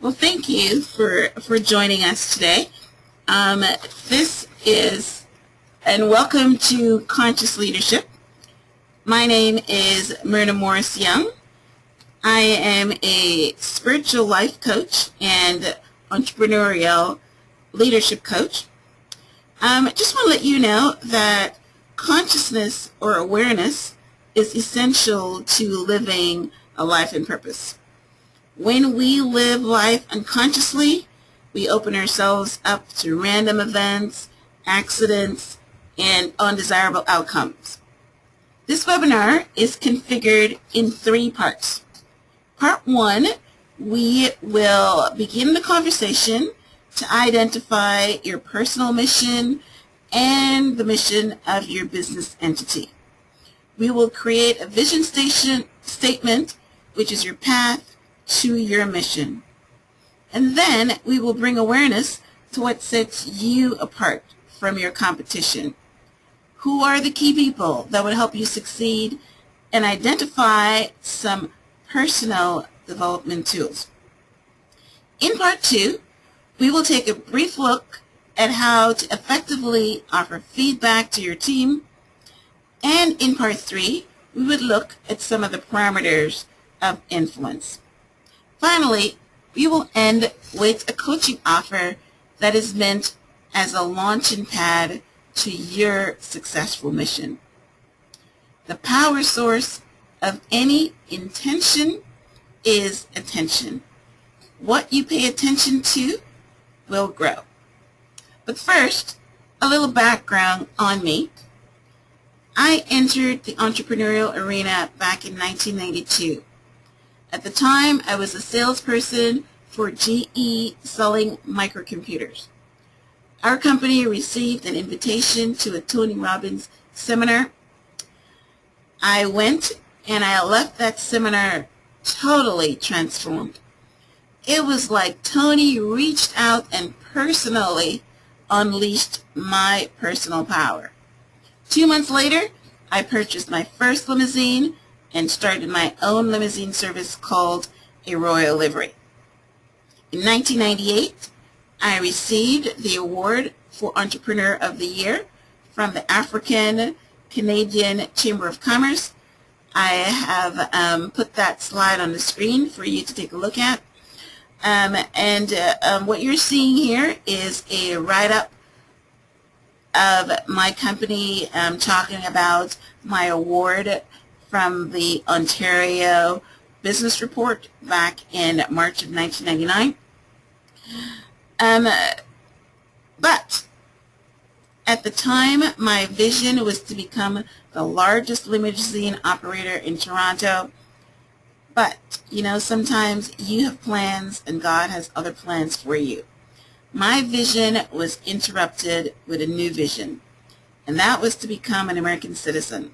Well, thank you for joining us today. This is, and welcome to Conscious Leadership. My name is Myrna Morris Young. I am a spiritual life coach and entrepreneurial leadership coach. Just want to let you know that consciousness or awareness is essential to living a life in purpose. When we live life unconsciously, we open ourselves up to random events, accidents, and undesirable outcomes. This webinar is configured in 3 parts. Part 1, we will begin the conversation to identify your personal mission and the mission of your business entity. We will create a vision statement, which is your path to your mission. And then we will bring awareness to what sets you apart from your competition. Who are the key people that would help you succeed, and identify some personal development tools. In part 2, we will take a brief look at how to effectively offer feedback to your team. And in part 3, we would look at some of the parameters of influence. Finally, we will end with a coaching offer that is meant as a launching pad to your successful mission. The power source of any intention is attention. What you pay attention to will grow. But first, a little background on me. I entered the entrepreneurial arena back in 1992. At the time, I was a salesperson for GE selling microcomputers. Our company received an invitation to a Tony Robbins seminar. I went and I left that seminar totally transformed. It was like Tony reached out and personally unleashed my personal power. 2 months later, I purchased my first limousine and started my own limousine service called a Royal Livery. In 1998, I received the award for Entrepreneur of the Year from the African Canadian Chamber of Commerce. I have put that slide on the screen for you to take a look at. What you're seeing here is a write-up of my company talking about my award from the Ontario Business Report back in March of 1999. But at the time, my vision was to become the largest limousine operator in Toronto. But, you know, sometimes you have plans and God has other plans for you. My vision was interrupted with a new vision, and that was to become an American citizen.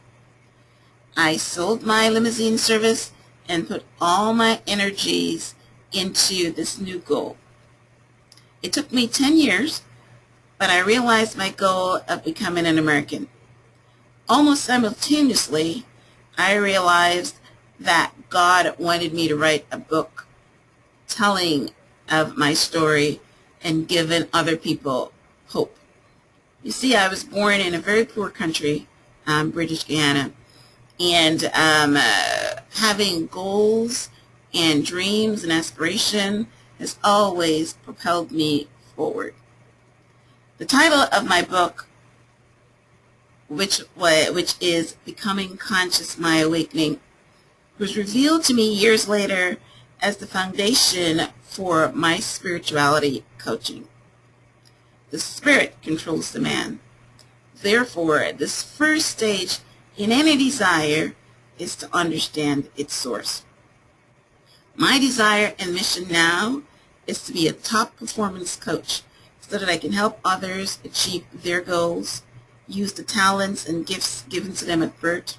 I sold my limousine service and put all my energies into this new goal. It took me 10 years, but I realized my goal of becoming an American. Almost simultaneously, I realized that God wanted me to write a book telling of my story and giving other people hope. You see, I was born in a very poor country, British Guiana, and having goals and dreams and aspiration has always propelled me forward. The title of my book, which is Becoming Conscious, My Awakening, was revealed to me years later as the foundation for my spirituality coaching. The spirit controls the man. Therefore, this first stage in any desire is to understand its source. My desire and mission now is to be a top performance coach so that I can help others achieve their goals, use the talents and gifts given to them at birth,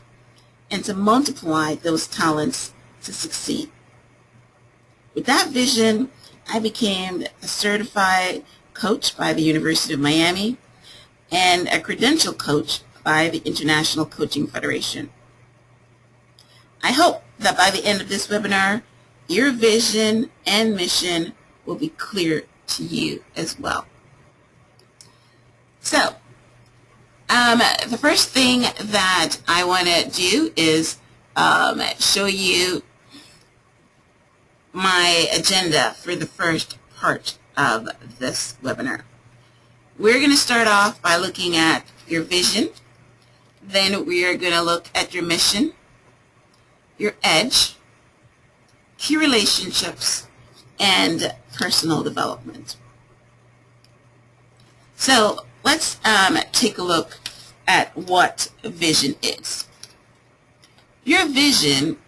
and to multiply those talents to succeed. With that vision, I became a certified coach by the University of Miami and a credential coach by the International Coaching Federation. I hope that by the end of this webinar, your vision and mission will be clear to you as well. So, the first thing that I want to do is show you my agenda for the first part of this webinar. We're going to start off by looking at your vision. Then we are going to look at your mission, your edge, key relationships, and personal development. So let's take a look at what vision is. Your vision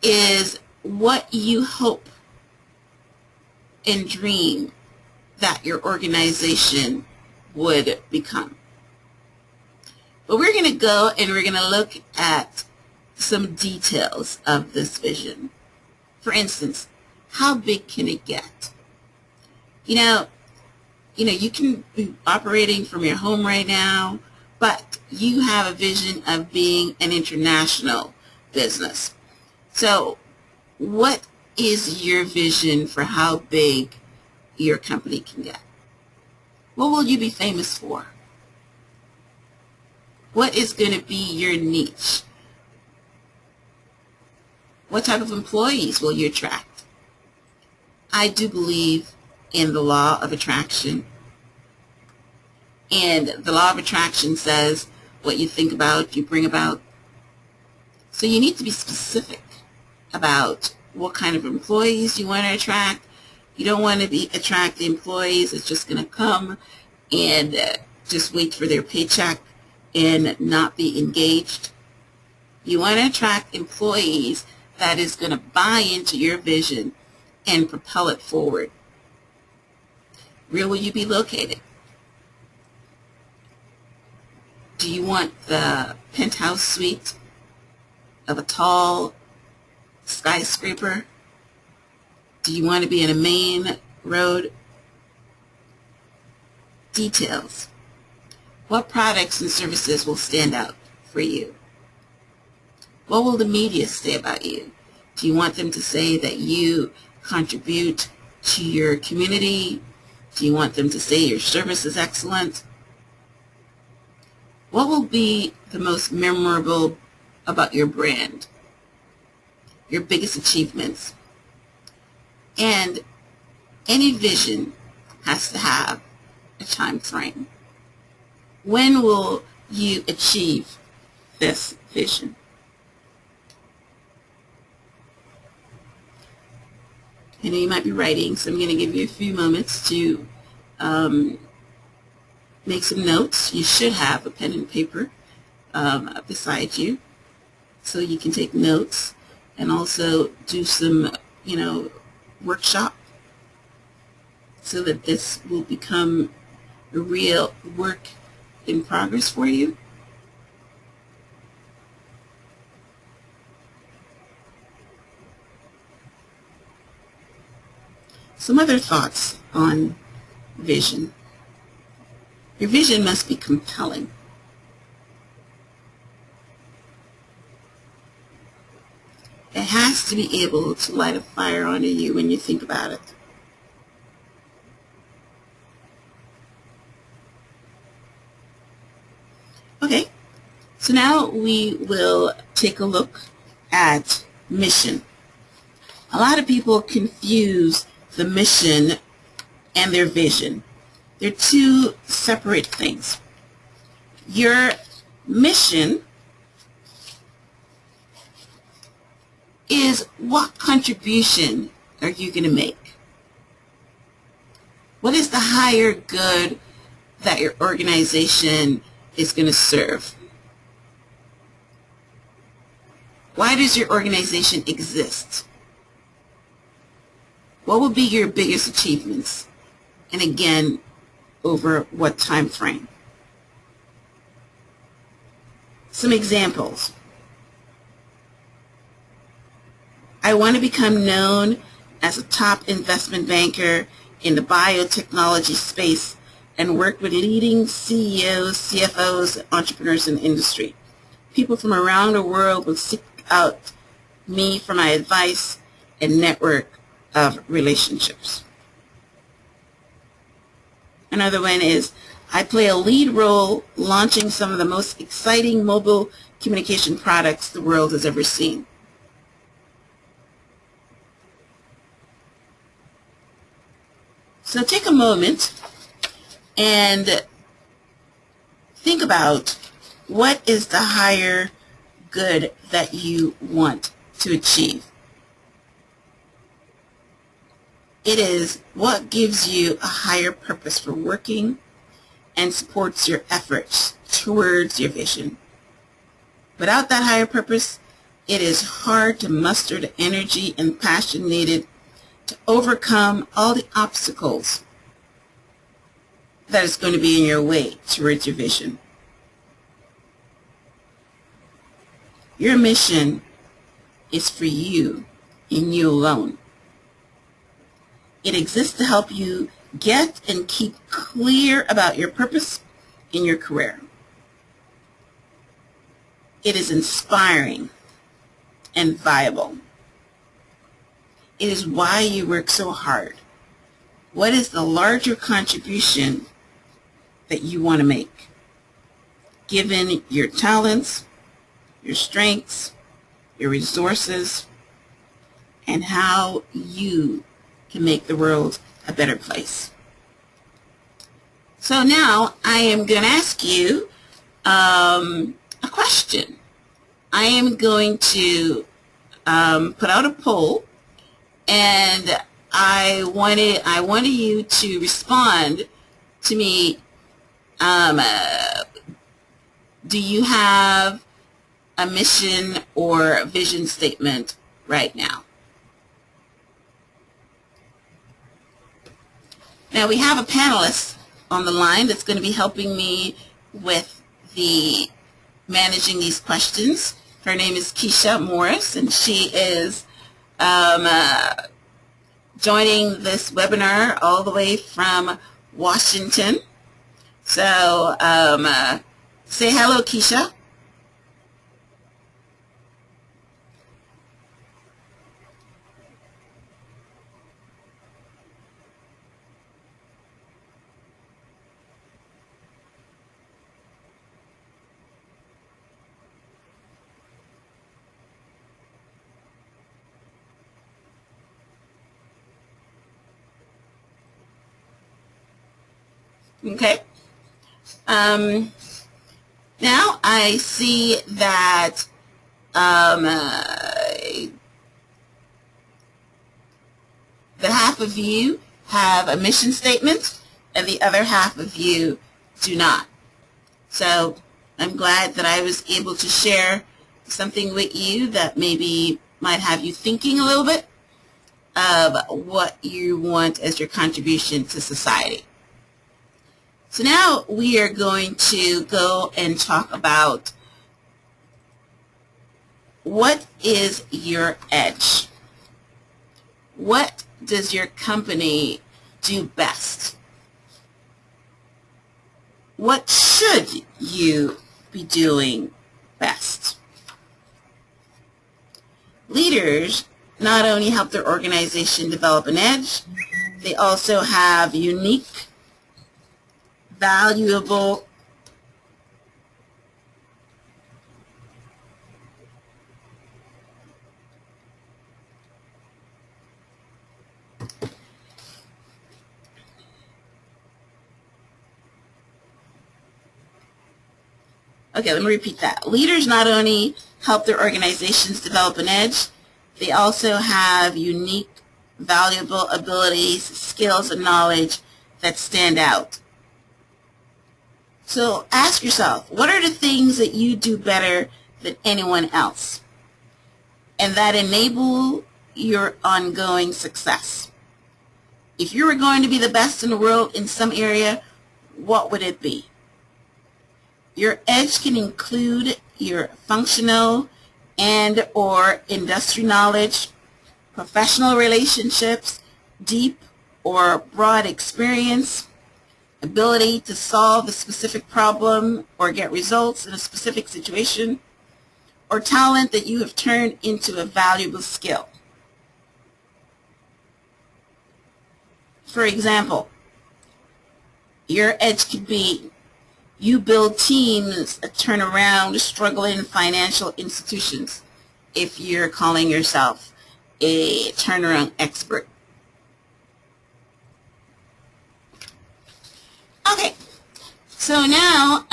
is what you hope and dream that your organization would become. But we're going to go and we're going to look at some details of this vision. For instance, how big can it get? You know, you can be operating from your home right now, but you have a vision of being an international business. So what is your vision for how big your company can get? What will you be famous for? What is going to be your niche? What type of employees will you attract? I do believe in the law of attraction. And the law of attraction says what you think about, you bring about. So you need to be specific about what kind of employees you want to attract. You don't want to attract the employees that's just going to come and just wait for their paycheck and not be engaged. You want to attract employees that is going to buy into your vision and propel it forward. Where will you be located? Do you want the penthouse suite of a tall skyscraper? Do you want to be in a main road? Details. What products and services will stand out for you? What will the media say about you? Do you want them to say that you contribute to your community? Do you want them to say your service is excellent? What will be the most memorable about your brand? Your biggest achievements? And any vision has to have a time frame. When will you achieve this vision? I know you might be writing, so I'm going to give you a few moments to make some notes. You should have a pen and paper beside you so you can take notes and also do some, workshop so that this will become a real work in progress for you. Some other thoughts on vision. Your vision must be compelling. It has to be able to light a fire under you when you think about it. Okay, so now we will take a look at mission. A lot of people confuse the mission and their vision. They're two separate things. Your mission is what contribution are you going to make? What is the higher good that your organization is going to serve? Why does your organization exist? What will be your biggest achievements? And again, over what time frame? Some examples. I want to become known as a top investment banker in the biotechnology space and work with leading CEOs, CFOs, entrepreneurs in the industry. People from around the world will seek out me for my advice and network of relationships. Another one is, I play a lead role launching some of the most exciting mobile communication products the world has ever seen. So take a moment and think about, what is the higher good that you want to achieve? It is what gives you a higher purpose for working and supports your efforts towards your vision. Without that higher purpose, it is hard to muster the energy and passion needed to overcome all the obstacles that is going to be in your way towards your vision. Your mission is for you and you alone. It exists to help you get and keep clear about your purpose in your career. It is inspiring and viable. It is why you work so hard. What is the larger contribution that you want to make, given your talents, your strengths, your resources, and how you can make the world a better place? So now I am going to ask you a question. I am going to put out a poll, and I wanted you to respond to me. Do you have a mission or vision statement right now? Now we have a panelist on the line that's going to be helping me with the managing these questions. Her name is Keisha Morris, and she is joining this webinar all the way from Washington. So say hello, Keisha. Okay. Now I see that the half of you have a mission statement and the other half of you do not. So I'm glad that I was able to share something with you that maybe might have you thinking a little bit of what you want as your contribution to society. So now we are going to go and talk about, what is your edge? What does your company do best? What should you be doing best? Leaders not only help their organization develop an edge, they also have unique, valuable Okay, let me repeat that. Leaders not only help their organizations develop an edge, they also have unique, valuable abilities, skills, and knowledge that stand out. So ask yourself, what are the things that you do better than anyone else and that enable your ongoing success? If you were going to be the best in the world in some area, what would it be? Your edge can include your functional and or industry knowledge, professional relationships, deep or broad experience, ability to solve a specific problem or get results in a specific situation, or talent that you have turned into a valuable skill. For example, Your edge could be you build teams that turn around struggling financial institutions if you're calling yourself a turnaround expert. Okay, so now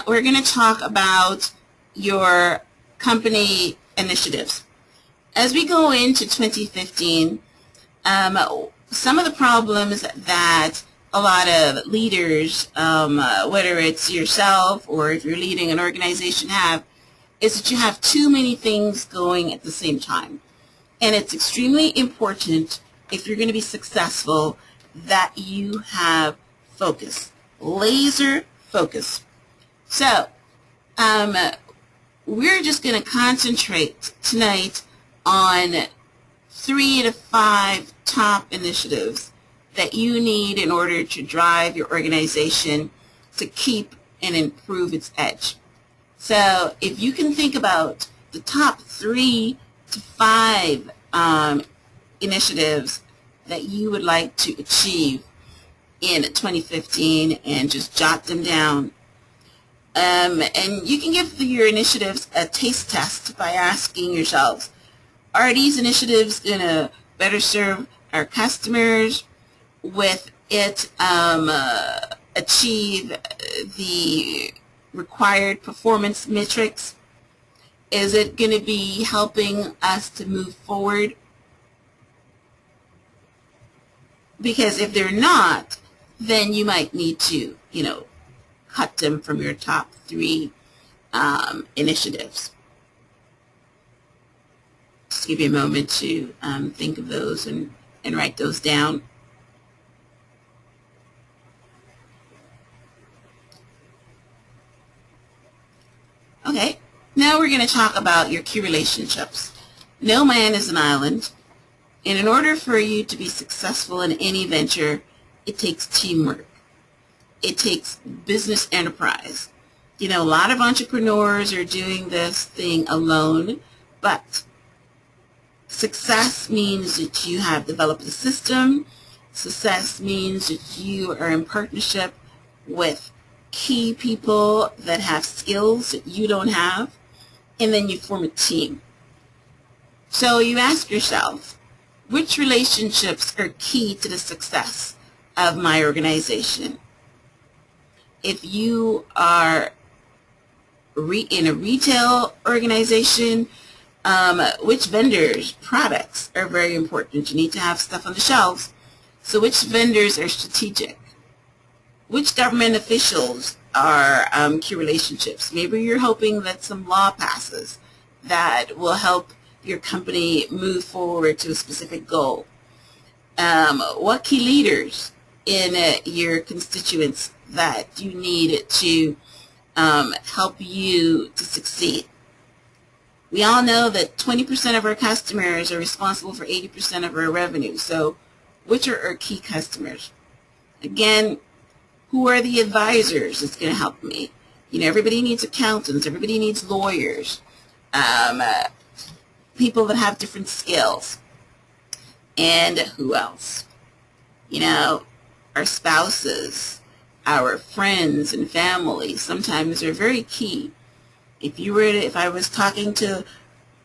we're going to talk about your company initiatives. As we go into 2015, some of the problems that a lot of leaders, whether it's yourself or if you're leading an organization, have is that you have too many things going at the same time. And it's extremely important, if you're going to be successful, that you have focus, laser focus. So we're just going to concentrate tonight on 3 to 5 top initiatives that you need in order to drive your organization to keep and improve its edge. So if you can think about the top 3 to 5 initiatives that you would like to achieve in 2015 and just jot them down. And you can give your initiatives a taste test by asking yourselves, are these initiatives going to better serve our customers? With it achieve the required performance metrics? Is it going to be helping us to move forward? Because if they're not, then you might need to, cut them from your top 3 initiatives. Just give you a moment to think of those and write those down. Okay, now we're going to talk about your key relationships. No man is an island, and in order for you to be successful in any venture, it takes teamwork. It takes business enterprise. A lot of entrepreneurs are doing this thing alone, but success means that you have developed a system. Success means that you are in partnership with key people that have skills that you don't have, and then you form a team. So you ask yourself, which relationships are key to the success of my organization? If you are in a retail organization, which vendors' products are very important. You need to have stuff on the shelves. So which vendors are strategic? Which government officials are key relationships? Maybe you're hoping that some law passes that will help your company move forward to a specific goal. What key leaders in your constituents that you need to help you to succeed? We all know that 20% of our customers are responsible for 80% of our revenue. So which are our key customers? Again, who are the advisors that's going to help me? Everybody needs accountants. Everybody needs lawyers. People that have different skills. And who else? Our spouses, our friends and family sometimes are very key. If I was talking to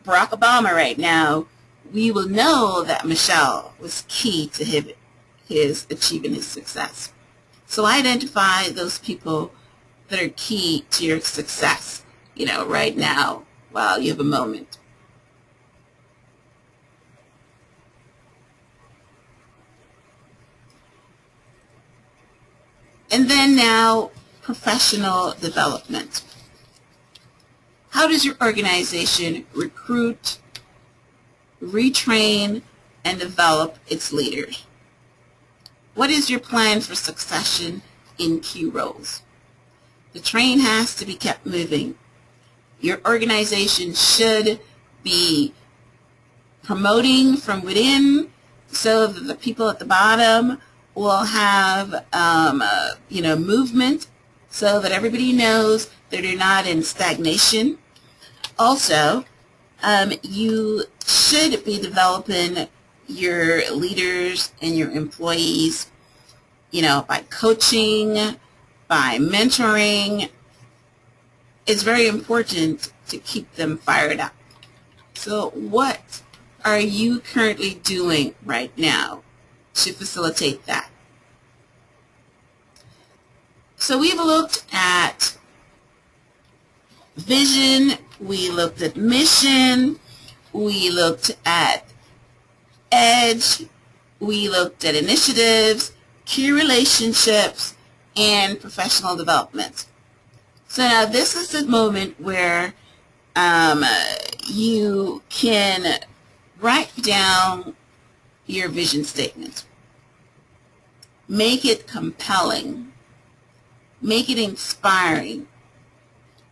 Barack Obama right now, we will know that Michelle was key to his achieving his success. So identify those people that are key to your success, right now while you have a moment. And then now, professional development. How does your organization recruit, retrain, and develop its leaders? What is your plan for succession in key roles? The train has to be kept moving. Your organization should be promoting from within so that the people at the bottom will have movement so that everybody knows that they're not in stagnation. Also, you should be developing your leaders and your employees by coaching, by mentoring. It's very important to keep them fired up. So what are you currently doing right now to facilitate that? So we've looked at vision, we looked at mission, we looked at edge, we looked at initiatives, key relationships, and professional development. So now this is the moment where you can write down your vision statement. Make it compelling. Make it inspiring.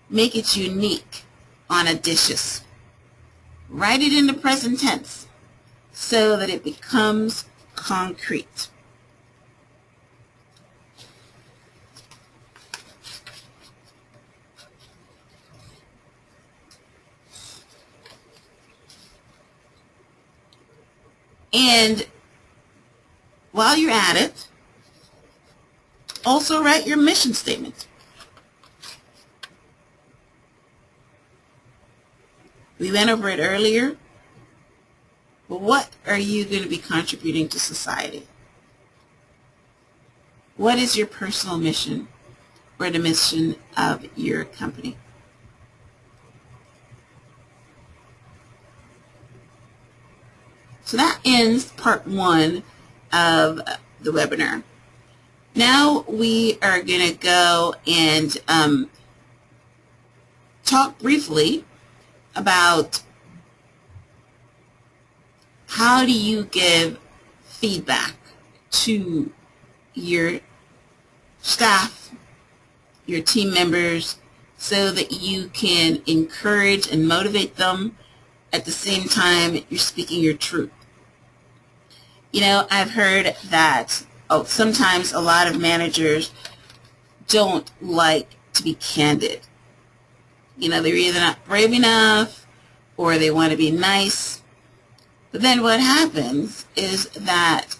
Make it unique, unaudacious. Write it in the present tense so that it becomes concrete. And while you're at it, also write your mission statement. We went over it earlier, but what are you going to be contributing to society? What is your personal mission or the mission of your company? So that ends part one of the webinar. Now we are going to go and talk briefly about how do you give feedback to your staff, your team members, so that you can encourage and motivate them. At the same time, you're speaking your truth. I've heard that sometimes a lot of managers don't like to be candid. They're either not brave enough or they want to be nice. But then what happens is that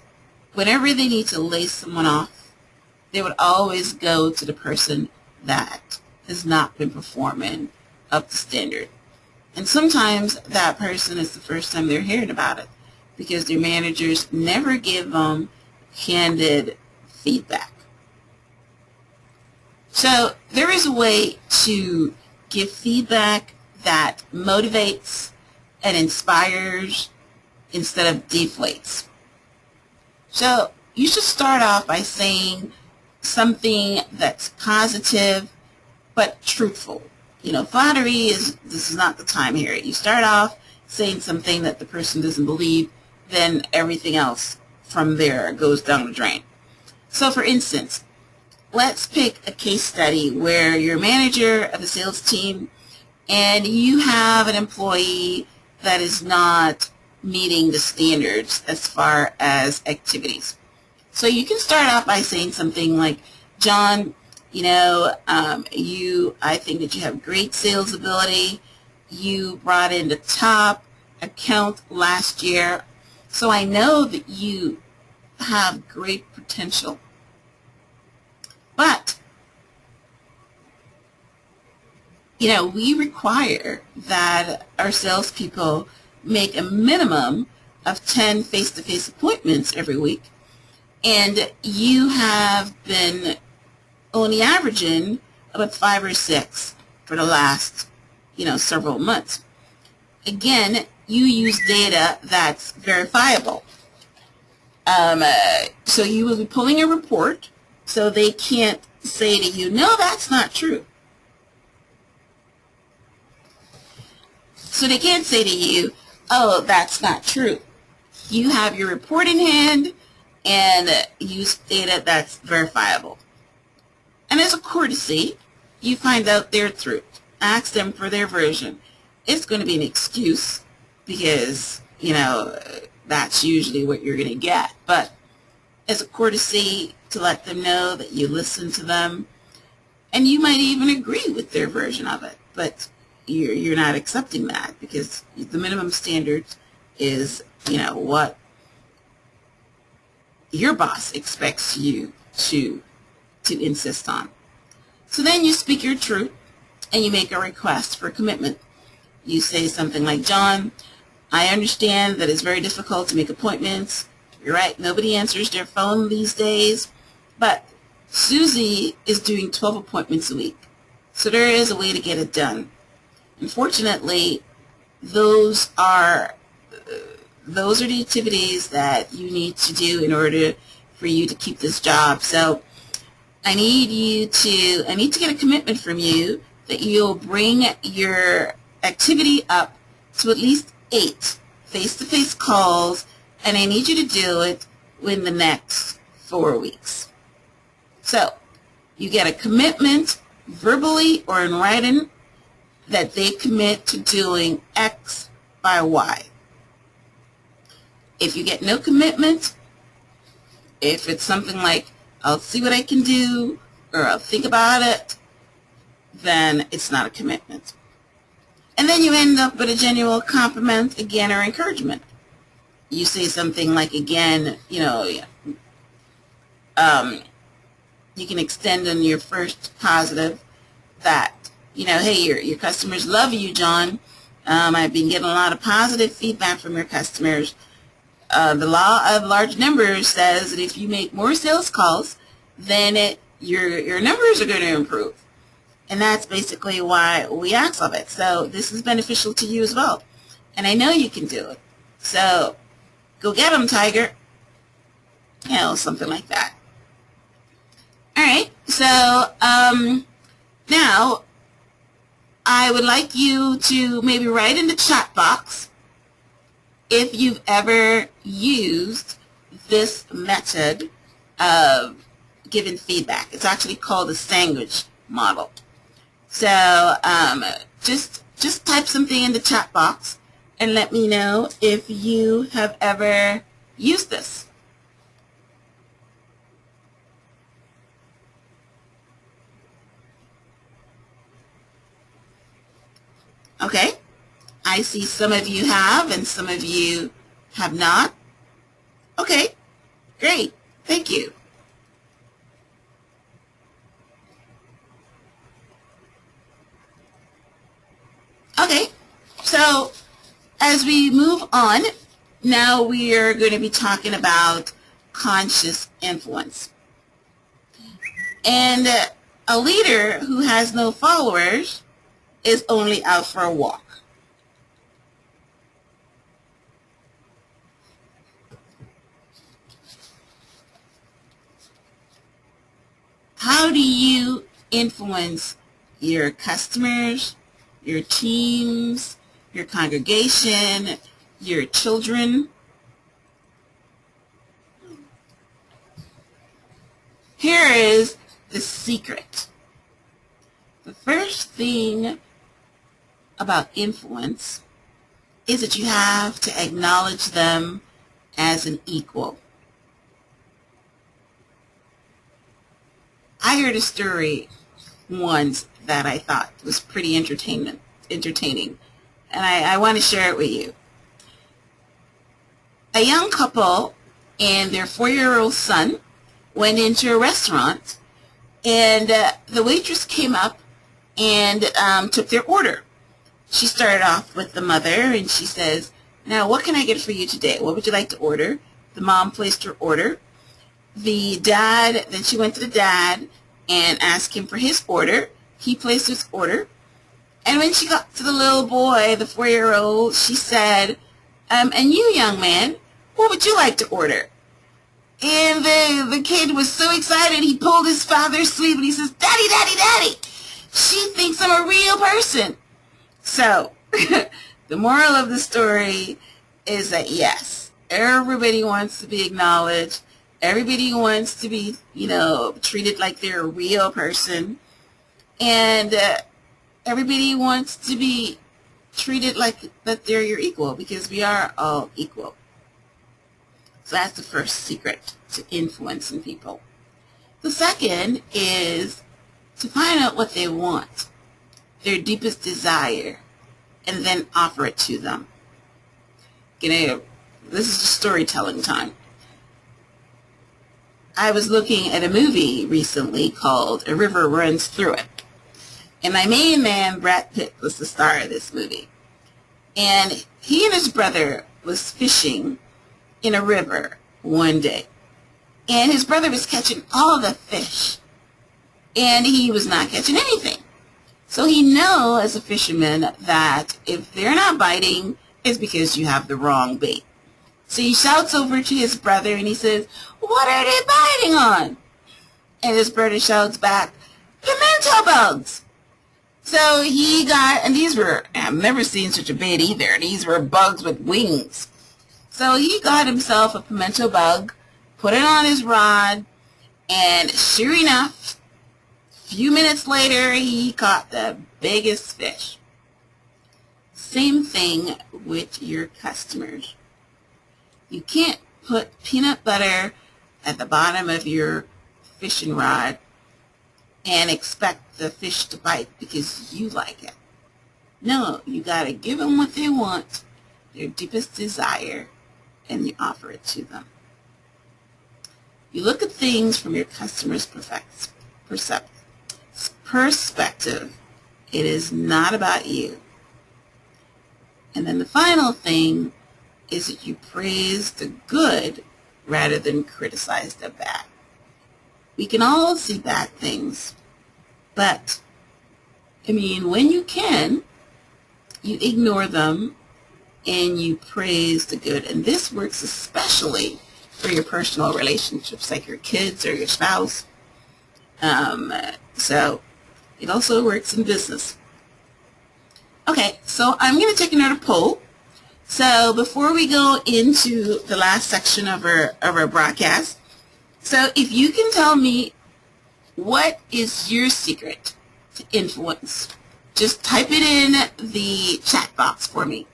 whenever they need to lay someone off, they would always go to the person that has not been performing up to standard. And sometimes that person is the first time they're hearing about it because their managers never give them candid feedback. So there is a way to give feedback that motivates and inspires instead of deflates. So you should start off by saying something that's positive but truthful. Flattery this is not the time here. You start off saying something that the person doesn't believe, then everything else from there goes down the drain. So for instance, let's pick a case study where you're a manager of a sales team and you have an employee that is not meeting the standards as far as activities. So you can start out by saying something like, John, I think that you have great sales ability. You brought in the top account last year. So I know that you have great potential. But, we require that our salespeople make a minimum of 10 face-to-face appointments every week. And you have been only averaging about 5 or 6 for the last, several months. Again, you use data that's verifiable. So you will be pulling a report so they can't say to you, no, that's not true. So they can't say to you, oh, that's not true. You have your report in hand and use data that's verifiable. And as a courtesy, you find out their truth. Ask them for their version. It's going to be an excuse because, that's usually what you're going to get. But as a courtesy to let them know that you listen to them, and you might even agree with their version of it, but you're not accepting that because the minimum standards is, what your boss expects you to insist on. So then you speak your truth and you make a request for commitment. You say something like, John, I understand that it's very difficult to make appointments. You're right, nobody answers their phone these days, but Susie is doing 12 appointments a week, so there is a way to get it done. Unfortunately, those are the activities that you need to do in order for you to keep this job. So I need to get a commitment from you that you'll bring your activity up to at least 8 face-to-face calls, and I need you to do it within the next 4 weeks. So you get a commitment verbally or in writing that they commit to doing X by Y. If you get no commitment, if it's something like, I'll see what I can do, or I'll think about it, then it's not a commitment. And then you end up with a genuine compliment again or encouragement. You say something like, again, you can extend on your first positive that, hey, your customers love you, John. I've been getting a lot of positive feedback from your customers. The law of large numbers says that if you make more sales calls, then your numbers are going to improve. And that's basically why we ask of it. So this is beneficial to you as well. And I know you can do it. So go get them, Tiger. Something like that. All right. So now I would like you to maybe write in the chat box if you've ever used this method of giving feedback. It's actually called the sandwich model. So just type something in the chat box and let me know if you have ever used this. Okay, I see some of you have and some of you have not. Okay, great, thank you. Okay, so as we move on, now we are going to be talking about conscious influence. And a leader who has no followers is only out for a walk. How do you influence your customers, your teams, your congregation, your children? Here is the secret. The first thing about influence is that you have to acknowledge them as an equal. I heard a story once that I thought was pretty entertaining, and I want to share it with you. A young couple and their 4-year-old son went into a restaurant, and the waitress came up and took their order. She started off with the mother, and she says, now what can I get for you today? What would you like to order? The mom placed her order. The dad, then she went to the dad and asked him for his order. He placed his order. And when she got to the little boy, the 4-year-old, she said, and you, young man, what would you like to order? And the kid was so excited, he pulled his father's sleeve and he says, Daddy, Daddy, Daddy, she thinks I'm a real person. So, the moral of the story is that yes, everybody wants to be acknowledged. Everybody wants to be, treated like they're a real person. And everybody wants to be treated like that they're your equal, because we are all equal. So that's the first secret to influencing people. The second is to find out what they want, their deepest desire, and then offer it to them. This is just storytelling time. I was looking at a movie recently called A River Runs Through It. And my main man, Brad Pitt, was the star of this movie. And he and his brother was fishing in a river one day. And his brother was catching all the fish. And he was not catching anything. So he knows as a fisherman that if they're not biting, it's because you have the wrong bait. So he shouts over to his brother and he says, "What are they biting on?" And his brother shouts back, "Pimento bugs." So he got, and these were, I've never seen such a bait either. These were bugs with wings. So he got himself a pimento bug, put it on his rod, and sure enough, a few minutes later, he caught the biggest fish. Same thing with your customers. You can't put peanut butter at the bottom of your fishing rod and expect the fish to bite because you like it. No, you got to give them what they want, their deepest desire, and you offer it to them. You look at things from your customer's perspective. It is not about you. And then the final thing is that you praise the good rather than criticize the bad. We can all see bad things, but, when you can, you ignore them and you praise the good. And this works especially for your personal relationships, like your kids or your spouse. So it also works in business. Okay, so I'm going to take another poll. So before we go into the last section of our broadcast, so if you can tell me what is your secret to influence, just type it in the chat box for me.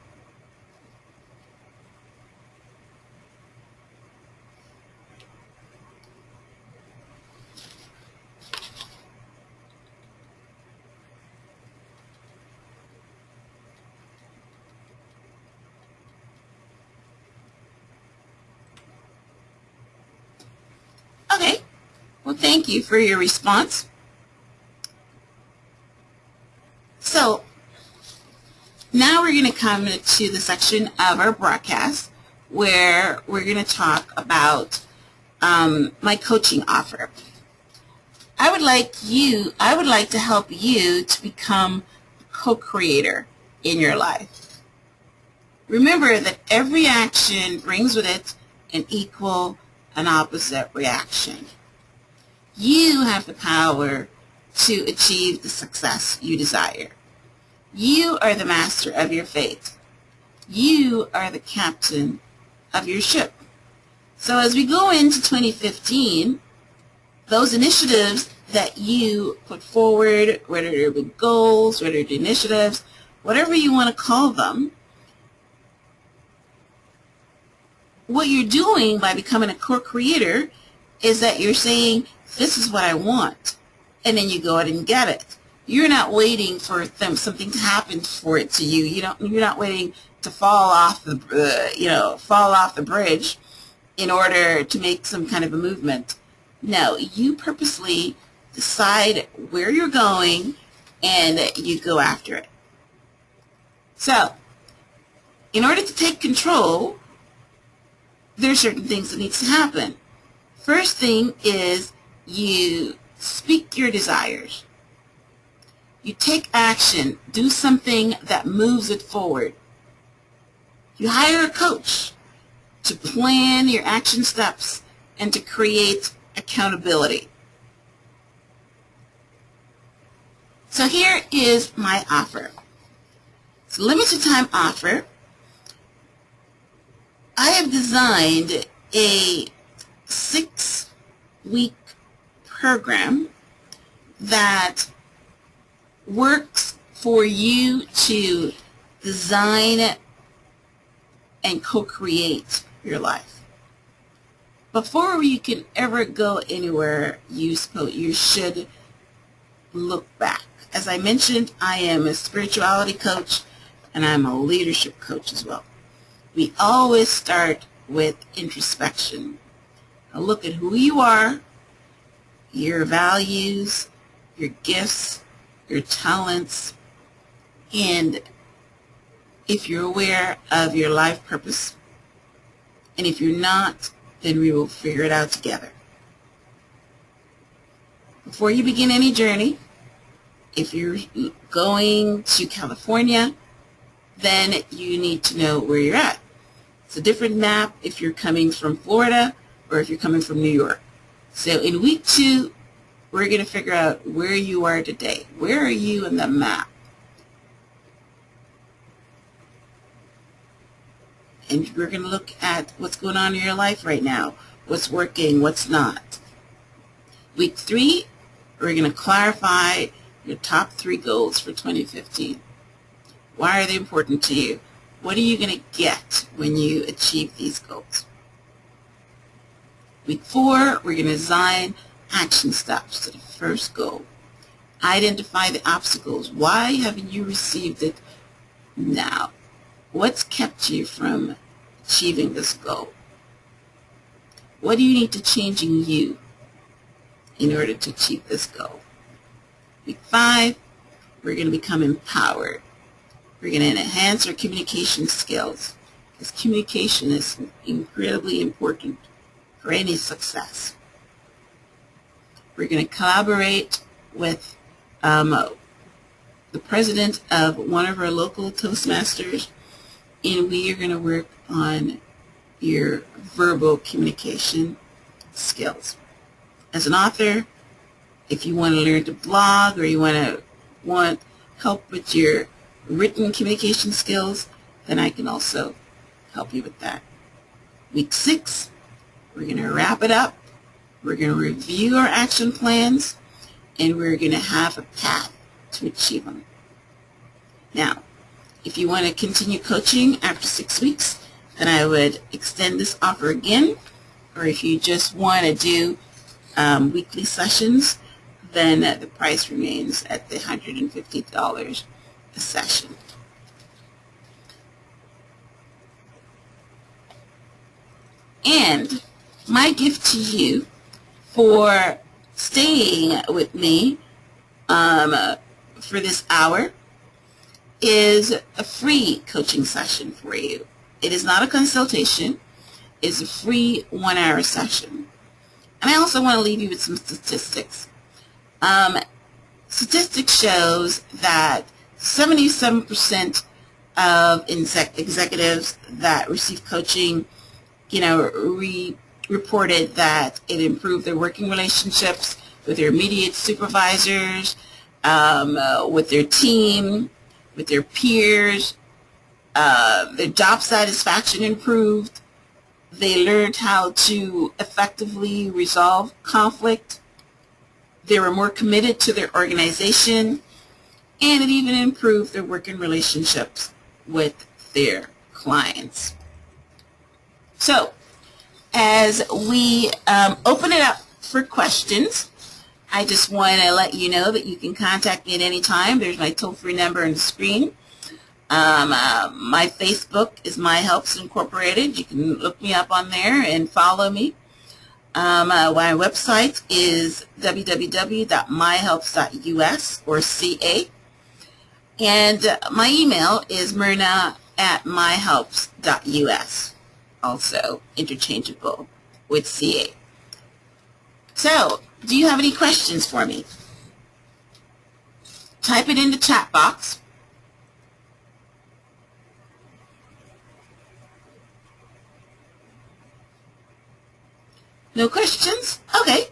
Okay, well, thank you for your response. So now we're going to come to the section of our broadcast where we're going to talk about my coaching offer. I would like to help you to become a co-creator in your life. Remember that every action brings with it an equal and opposite reaction. You have the power to achieve the success you desire. You are the master of your fate. You are the captain of your ship. So as we go into 2015, those initiatives that you put forward, whether they're big goals, whether they're initiatives, whatever you want to call them, what you're doing by becoming a co-creator is that you're saying, this is what I want, and then you go out and get it. You're not waiting for something to happen for it to you. You're not waiting to fall off the bridge in order to make some kind of a movement. No, you purposely decide where you're going and you go after it. So, in order to take control, there are certain things that needs to happen. First thing is you speak your desires. You take action. Do something that moves it forward. You hire a coach to plan your action steps and to create accountability. So here is my offer. It's a limited time offer. I have designed a 6-week program that works for you to design and co-create your life. Before you can ever go anywhere, you should look back. As I mentioned, I am a spirituality coach and I'm a leadership coach as well. We always start with introspection. Now look at who you are, your values, your gifts, your talents, and if you're aware of your life purpose. And if you're not, then we will figure it out together. Before you begin any journey, if you're going to California, then you need to know where you're at. It's a different map if you're coming from Florida or if you're coming from New York. So in week 2, we're going to figure out where you are today. Where are you in the map? And we're going to look at what's going on in your life right now, what's working, what's not. Week 3, we're going to clarify your top 3 goals for 2015. Why are they important to you? What are you going to get when you achieve these goals? Week 4, we're going to design action steps to the first goal. Identify the obstacles. Why haven't you received it now? What's kept you from achieving this goal? What do you need to change in you in order to achieve this goal? Week 5, we're going to become empowered. We're going to enhance our communication skills, because communication is incredibly important for any success. We're going to collaborate with the president of one of our local Toastmasters, and we are going to work on your verbal communication skills. As an author, if you want to learn to blog or you want help with your written communication skills, then I can also help you with that. Week 6, we're going to wrap it up. We're going to review our action plans, and we're going to have a path to achieve them. Now, if you want to continue coaching after 6 weeks, then I would extend this offer again. Or if you just want to do weekly sessions, then the price remains at the $150 a session. And my gift to you for staying with me for this hour is a free coaching session for you. It is not a consultation. It's a free 1-hour session. And I also want to leave you with some statistics. Statistics shows that 77% of executives that receive coaching, reported that it improved their working relationships with their immediate supervisors, with their team, with their peers. Their job satisfaction improved. They learned how to effectively resolve conflict. They were more committed to their organization, and it even improved their working relationships with their clients. So, as we open it up for questions, I just want to let you know that you can contact me at any time. There's my toll-free number on the screen. My Facebook is My Helps Incorporated. You can look me up on there and follow me. My website is www.myhelps.us or CA. And my email is myrna@myhelps.us, also interchangeable with CA. So, do you have any questions for me? Type it in the chat box. No questions? Okay.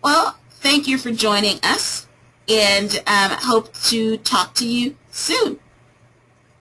Well, thank you for joining us, and hope to talk to you soon.